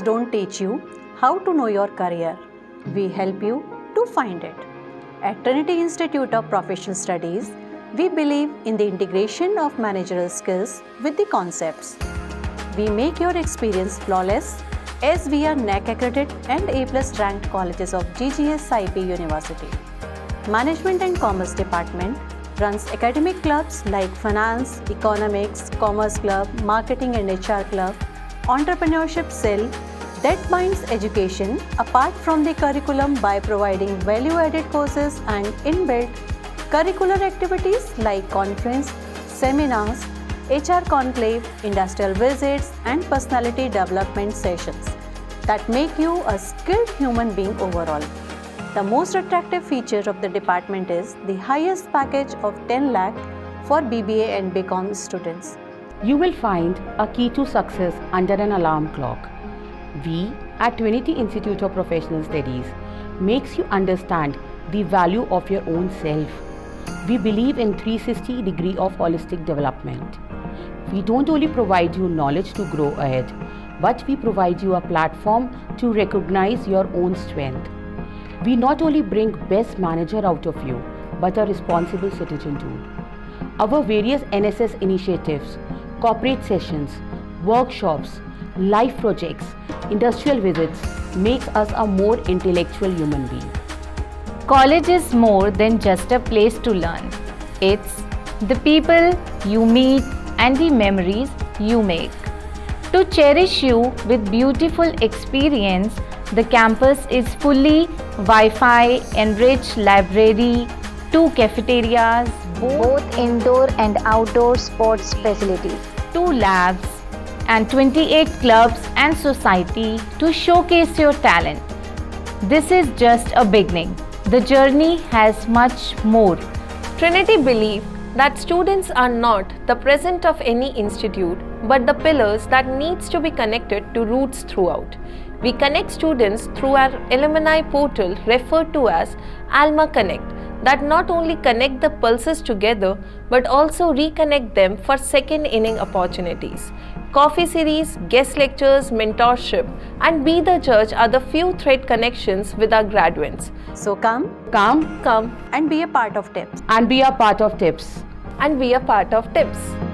don't teach you how to know your career. We help you to find it. At Trinity Institute of Professional Studies, we believe in the integration of managerial skills with the concepts. We make your experience flawless as we are NAAC accredited and A+ ranked colleges of Ggsipu University. Management and Commerce Department runs academic clubs like Finance, Economics, Commerce Club, Marketing and HR Club, Entrepreneurship Cell that binds education apart from the curriculum by providing value-added courses and inbuilt curricular activities like conference, seminars, HR conclave, industrial visits and personality development sessions that make you a skilled human being overall. The most attractive feature of the department is the highest package of 10 lakh for BBA and BCom students. You will find a key to success under an alarm clock. We at Trinity Institute of Professional Studies makes you understand the value of your own self. We believe in 360-degree of holistic development. We don't only provide you knowledge to grow ahead, but we provide you a platform to recognize your own strength. We not only bring best manager out of you, but a responsible citizen too. Our various NSS initiatives, corporate sessions, workshops, life projects, industrial visits makes us a more intellectual human being. College is more than just a place to learn. It's the people you meet and the memories you make. To cherish you with beautiful experience, the campus is fully Wi-Fi enriched library, 2 cafeterias, both indoor and outdoor sports facilities, 2 labs and 28 clubs and society to showcase your talent. This is just a beginning. The journey has much more. Trinity believes that students are not the present of any institute, but the pillars that needs to be connected to roots throughout. We connect students through our alumni portal referred to as Alma Connect, that not only connect the pulses together but also reconnect them for second inning opportunities. Coffee series, guest lectures, mentorship and Be the Judge are the few thread connections with our graduates. So come Come and be a part of TIPS. And be a part of TIPS. and be a part of TIPS.